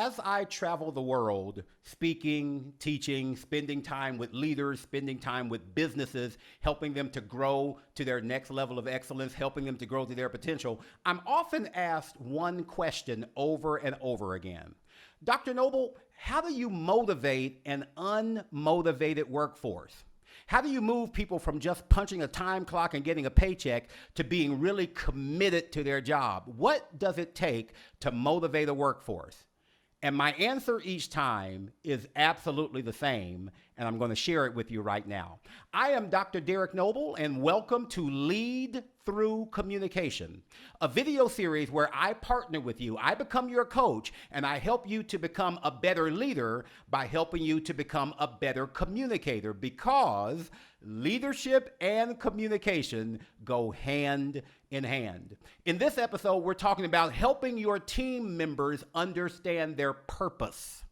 as I travel the world, speaking, teaching, spending time with leaders, spending time with businesses, helping them to grow to their next level of excellence, helping them to grow to their potential, I'm often asked one question over and over again. Dr. Noble, how do you motivate an unmotivated workforce? How do you move people from just punching a time clock and getting a paycheck to being really committed to their job? What does it take to motivate a workforce? And my answer each time is absolutely the same, and I'm going to share it with you right now. I am Dr. Derek Noble, and welcome to Lead Through Communication, a video series where I partner with you. I become your coach, and I help you to become a better leader by helping you to become a better communicator, because leadership and communication go hand in hand. In this episode, we're talking about helping your team members understand their purpose.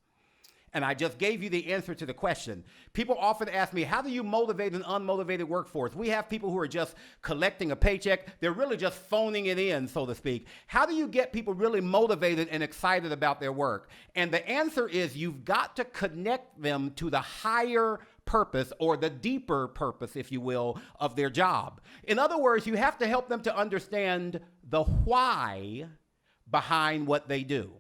And I just gave you the answer to the question. People often ask me, how do you motivate an unmotivated workforce? We have people who are just collecting a paycheck. They're really just phoning it in, so to speak. How do you get people really motivated and excited about their work? And the answer is you've got to connect them to the higher purpose, or the deeper purpose, if you will, of their job. In other words, you have to help them to understand the why behind what they do.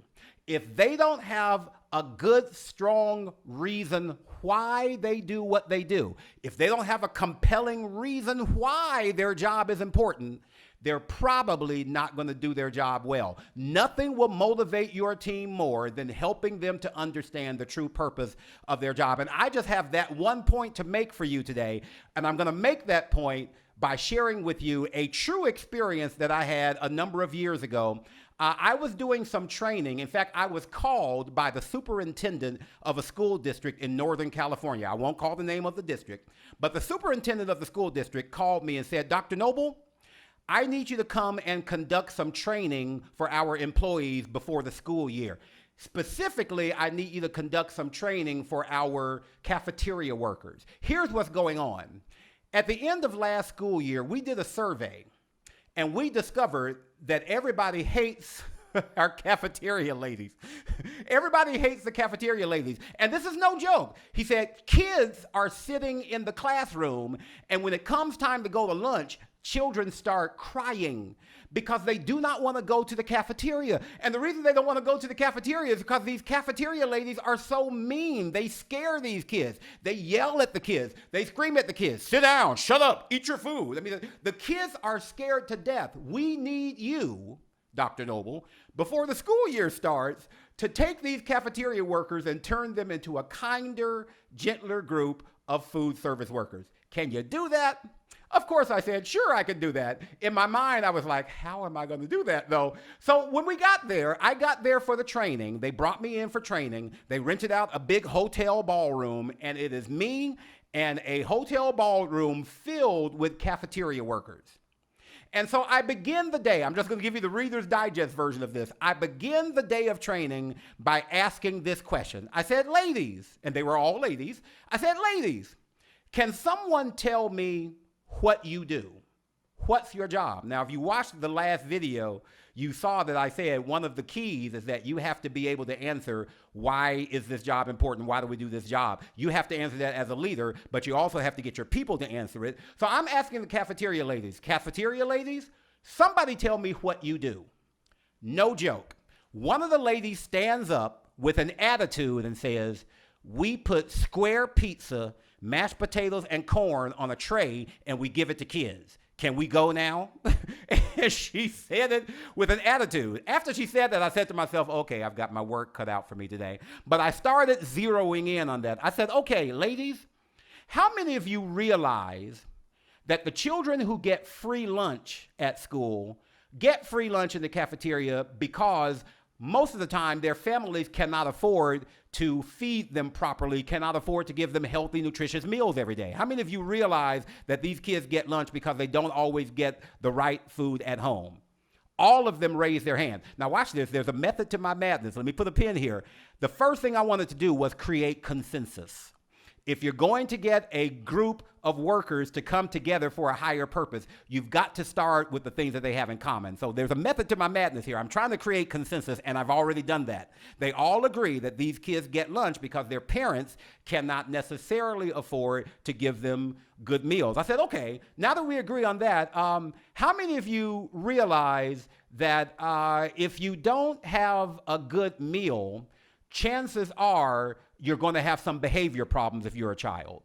If they don't have a good, strong reason why they do what they do, if they don't have a compelling reason why their job is important, they're probably not going to do their job well. Nothing will motivate your team more than helping them to understand the true purpose of their job. And I just have that one point to make for you today. And I'm going to make that point by sharing with you a true experience that I had a number of years ago. I was doing some training. In fact, I was called by the superintendent of a school district in Northern California. I won't call the name of the district, but the superintendent of the school district called me and said, Dr. Noble, I need you to come and conduct some training for our employees before the school year. Specifically, I need you to conduct some training for our cafeteria workers. Here's what's going on. At the end of last school year, we did a survey, and we discovered that everybody hates our cafeteria ladies. Everybody hates the cafeteria ladies. And this is no joke. He said, kids are sitting in the classroom, and when it comes time to go to lunch, children start crying because they do not want to go to the cafeteria. And the reason they don't want to go to the cafeteria is because these cafeteria ladies are so mean. They scare these kids. They yell at the kids. They scream at the kids. Sit down, shut up, eat your food. I mean, the kids are scared to death. We need you, Dr. Noble, before the school year starts, to take these cafeteria workers and turn them into a kinder, gentler group of food service workers. Can you do that? Of course, I said, sure, I can do that. In my mind, I was like, how am I going to do that, though? So when we got there, I got there for the training. They brought me in for training. They rented out a big hotel ballroom, and it is me and a hotel ballroom filled with cafeteria workers. And so I begin the day. I'm just going to give you the Reader's Digest version of this. I begin the day of training by asking this question. I said, ladies, and they were all ladies. I said, ladies, can someone tell me what you do? What's your job? Now, if you watched the last video, you saw that I said one of the keys is that you have to be able to answer, why is this job important? Why do we do this job? You have to answer that as a leader, but you also have to get your people to answer it. So I'm asking the cafeteria ladies, somebody tell me what you do. No joke. One of the ladies stands up with an attitude and says, we put square pizza, mashed potatoes, and corn on a tray, and we give it to kids. Can we go now? And she said it with an attitude. After she said that, I said to myself, okay, I've got my work cut out for me today. But I started zeroing in on that. I said, okay, ladies, how many of you realize that the children who get free lunch at school get free lunch in the cafeteria because most of the time their families cannot afford to feed them properly, cannot afford to give them healthy, nutritious meals every day? How many of you realize that these kids get lunch because they don't always get the right food at home? All of them raised their hand. Now watch this. There's a method to my madness. Let me put a pin here. The first thing I wanted to do was create consensus. If you're going to get a group of workers to come together for a higher purpose, you've got to start with the things that they have in common. So there's a method to my madness here. I'm trying to create consensus, and I've already done that. They all agree that these kids get lunch because their parents cannot necessarily afford to give them good meals. I said, okay, now that we agree on that, how many of you realize that if you don't have a good meal, chances are you're going to have some behavior problems if you're a child?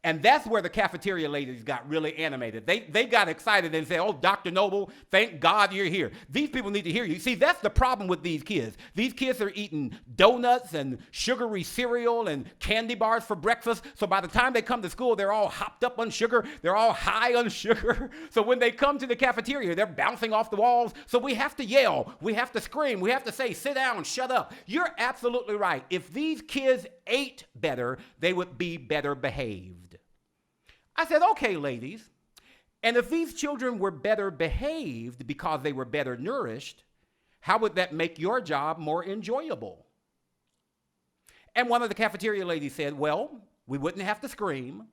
And that's where the cafeteria ladies got really animated. They got excited and said, oh, Dr. Noble, thank God you're here. These people need to hear you. See, that's the problem with these kids. These kids are eating donuts and sugary cereal and candy bars for breakfast. So by the time they come to school, they're all hopped up on sugar. They're all high on sugar. So when they come to the cafeteria, they're bouncing off the walls. So we have to yell. We have to scream. We have to say, sit down, shut up. You're absolutely right. If these kids ate better, they would be better behaved. I said, okay, ladies, and if these children were better behaved because they were better nourished, how would that make your job more enjoyable? And one of the cafeteria ladies said, well, we wouldn't have to scream.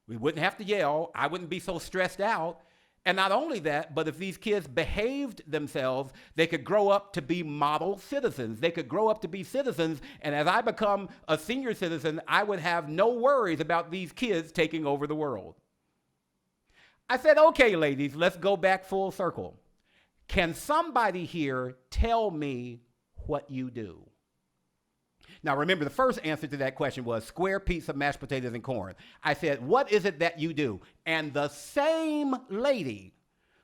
We wouldn't have to yell. I wouldn't be so stressed out. And not only that, but if these kids behaved themselves, they could grow up to be model citizens. They could grow up to be citizens, and as I become a senior citizen, I would have no worries about these kids taking over the world. I said, okay, ladies, let's go back full circle. Can somebody here tell me what you do? Now, remember, the first answer to that question was square pizza, mashed potatoes, and corn. I said, what is it that you do? And the same lady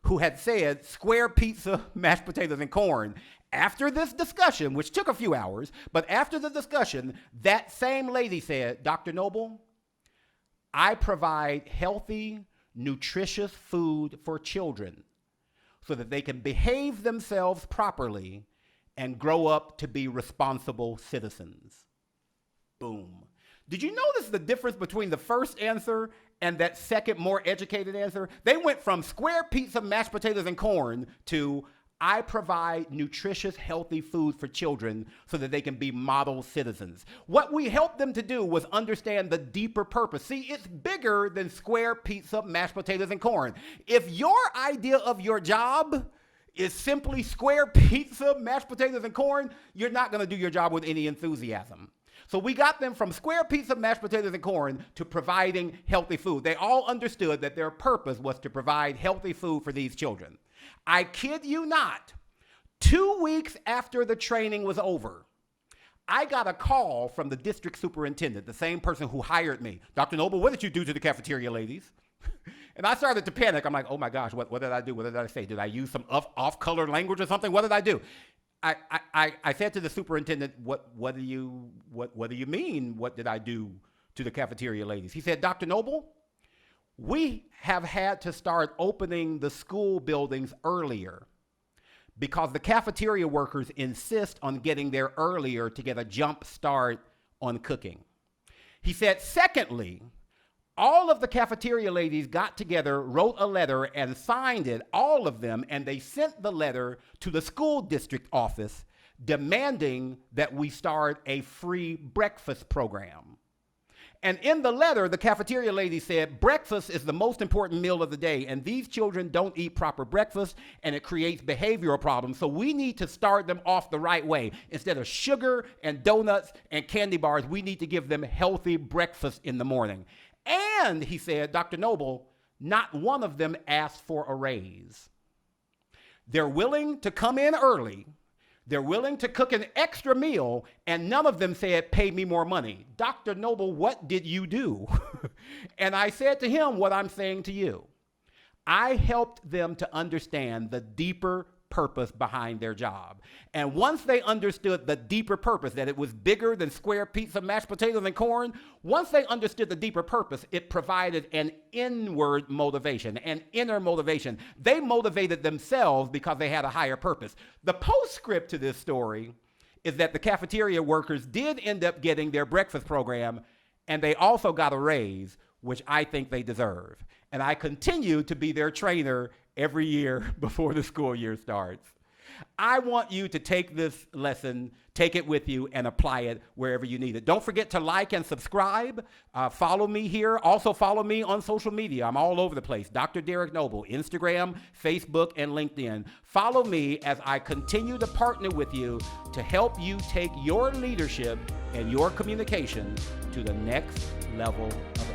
who had said square pizza, mashed potatoes, and corn, after this discussion, which took a few hours, but after the discussion, that same lady said, Dr. Noble, I provide healthy, nutritious food for children so that they can behave themselves properly and grow up to be responsible citizens. Boom. Did you notice the difference between the first answer and that second, more educated answer? They went from square pizza, mashed potatoes, and corn to I provide nutritious, healthy food for children so that they can be model citizens. What we helped them to do was understand the deeper purpose. See, it's bigger than square pizza, mashed potatoes, and corn. If your idea of your job is simply square pizza, mashed potatoes, and corn, you're not going to do your job with any enthusiasm. So we got them from square pizza, mashed potatoes, and corn to providing healthy food. They all understood that their purpose was to provide healthy food for these children. I kid you not, 2 weeks after the training was over, I got a call from the district superintendent, the same person who hired me. Dr. Noble, what did you do to the cafeteria ladies? And I started to panic. I'm like, oh my gosh, what did I do? What did I say? Did I use some off-color language or something? What did I do? I said to the superintendent, what do you mean? What did I do to the cafeteria ladies? He said, Dr. Noble, we have had to start opening the school buildings earlier because the cafeteria workers insist on getting there earlier to get a jump start on cooking. He said, secondly, all of the cafeteria ladies got together, wrote a letter, and signed it, all of them, and they sent the letter to the school district office demanding that we start a free breakfast program. And in the letter, the cafeteria lady said, breakfast is the most important meal of the day, and these children don't eat proper breakfast, and it creates behavioral problems, so we need to start them off the right way. Instead of sugar and donuts and candy bars, we need to give them healthy breakfast in the morning. And he said, Dr. Noble, not one of them asked for a raise. They're willing to come in early. They're willing to cook an extra meal, and none of them said, pay me more money. Dr. Noble, what did you do? And I said to him what I'm saying to you. I helped them to understand the deeper purpose behind their job. And once they understood the deeper purpose, that it was bigger than square pizza, mashed potatoes, and corn, once they understood the deeper purpose, it provided an inward motivation, an inner motivation. They motivated themselves because they had a higher purpose. The postscript to this story is that the cafeteria workers did end up getting their breakfast program, and they also got a raise, which I think they deserve. And I continue to be their trainer every year before the school year starts. I want you to take this lesson, take it with you, and apply it wherever you need it. Don't forget to like and subscribe. Follow me here. Also follow me on social media. I'm all over the place. Dr. Derek Noble, Instagram, Facebook, and LinkedIn. Follow me as I continue to partner with you to help you take your leadership and your communication to the next level of